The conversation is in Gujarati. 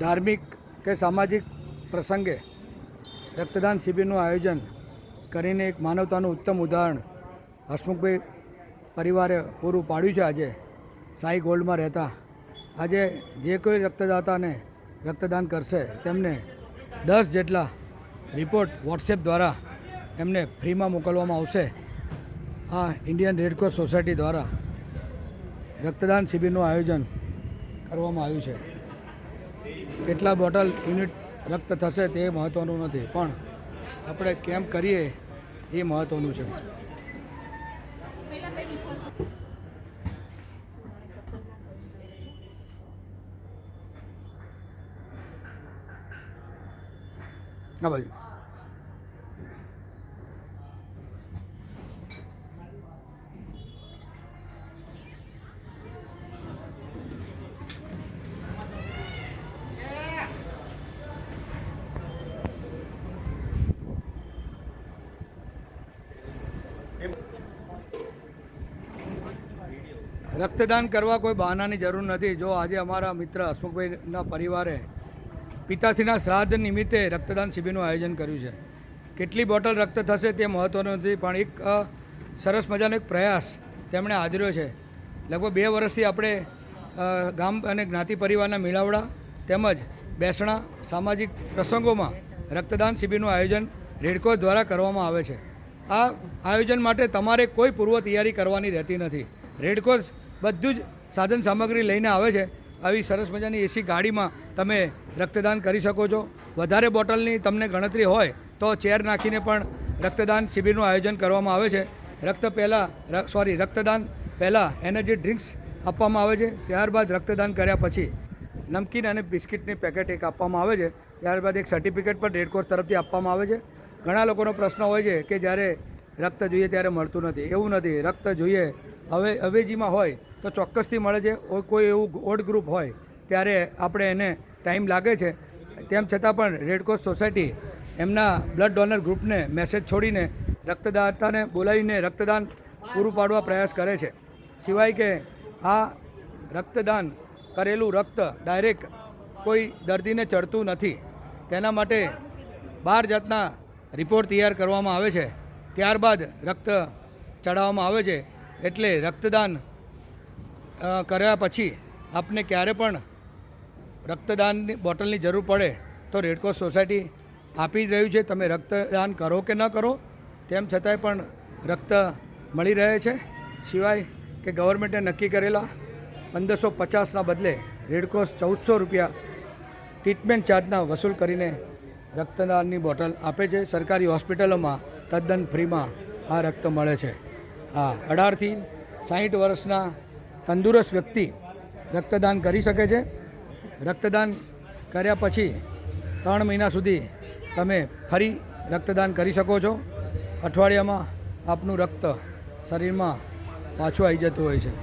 ધાર્મિક કે સામાજિક પ્રસંગે રક્તદાન શિબિરનું આયોજન કરીને એક માનવતાનું ઉત્તમ ઉદાહરણ હસમુખભાઈ પરિવારે પૂરું પાડ્યું છે. આજે સાઈ ગોલ્ડમાં રહેતા આજે જે કોઈ રક્તદાતાને રક્તદાન કરશે તેમને 10 જેટલા રિપોર્ટ વોટ્સએપ દ્વારા એમને ફ્રીમાં મોકલવામાં આવશે. આ ઇન્ડિયન રેડક્રોસ સોસાયટી દ્વારા રક્તદાન શિબિરનું આયોજન કરવામાં આવ્યું છે. કેટલા બોટલ યુનિટ રક્ત થશે તે મહત્ત્વનું નથી, પણ આપણે કેમ કરીએ એ મહત્ત્વનું છે. હા ભાઈ, રક્તદાન કરવા કોઈ બહાનાની જરૂર નથી. જો આજે અમારા મિત્ર હસમુખભાઈના પરિવારે પિતાશ્રીના શ્રાદ્ધ નિમિત્તે રક્તદાન શિબિરનું આયોજન કર્યું છે. કેટલી બોટલ રક્ત થશે તે મહત્ત્વનું નથી, પણ એક સરસ મજાનો એક પ્રયાસ તેમણે આદર્યો છે. લગભગ 2 વર્ષથી આપણે ગામ અને જ્ઞાતિ પરિવારના મેળાવડા તેમજ બેસણા સામાજિક પ્રસંગોમાં રક્તદાન શિબિરનું આયોજન રેડક્રોસ દ્વારા કરવામાં આવે છે. આ આયોજન માટે તમારે કોઈ પૂર્વ તૈયારી કરવાની રહેતી નથી. રેડક્રોસ બધું જ સાધન સામગ્રી લઈને આવે છે. આવી સરસ મજાની એસી ગાડીમાં તમે રક્તદાન કરી શકો છો. વધારે બોટલની તમને ગણતરી હોય તો ચેર નાખીને પણ રક્તદાન શિબિરનું આયોજન કરવામાં આવે છે. રક્તદાન પહેલાં એનર્જી ડ્રિંક્સ આપવામાં આવે છે. ત્યારબાદ રક્તદાન કર્યા પછી નમકીન અને બિસ્કિટની પેકેટ એક આપવામાં આવે છે. ત્યારબાદ એક સર્ટિફિકેટ પણ રેડક્રોસ તરફથી આપવામાં આવે છે. ઘણા લોકોનો પ્રશ્ન હોય છે કે જ્યારે રક્ત જોઈએ ત્યારે મળતું નથી. એવું નથી. રક્ત જોઈએ અવેજીમાં હોય તો ચોક્કસથી મળે છે. કોઈ એવું ઓડ ગ્રુપ હોય ત્યારે આપણે એને ટાઈમ લાગે છે. તેમ છતાં પણ રેડક્રોસ સોસાયટી એમના બ્લડ ડોનર ગ્રુપને મેસેજ છોડીને રક્તદાતાને બોલાવીને રક્તદાન પૂરું પાડવા પ્રયાસ કરે છે. સિવાય કે આ રક્તદાન કરેલું રક્ત ડાયરેક્ટ કોઈ દર્દીને ચડતું નથી. તેના માટે 12 જાતના રિપોર્ટ તૈયાર કરવામાં આવે છે. ત્યારબાદ રક્ત ચડાવવામાં આવે છે. એટલે રક્તદાન કર્યા પછી આપને ક્યારે પણ રક્તદાનની બોટલની જરૂર પડે તો રેડક્રોસ સોસાયટી આપી જ રહ્યું છે. તમે રક્તદાન કરો કે ન કરો તેમ છતાંય પણ રક્ત મળી રહે છે. સિવાય કે ગવર્મેન્ટે નક્કી કરેલા 1550ના બદલે રેડક્રોસ 1400 રૂપિયા ટ્રીટમેન્ટ ચાર્જના વસૂલ કરીને રક્તદાનની બોટલ આપે છે. સરકારી હોસ્પિટલોમાં તદ્દન ફ્રીમાં આ રક્ત મળે છે. 18 થી 60 વર્ષના તંદુરસ્ત વ્યક્તિ રક્તદાન કરી શકે છે. રક્તદાન કર્યા પછી 3 મહિના સુધી તમે ફરી રક્તદાન કરી શકો છો. અઠવાડિયામાં આપનું રક્ત શરીરમાં પાછું આવી જતું હોય છે.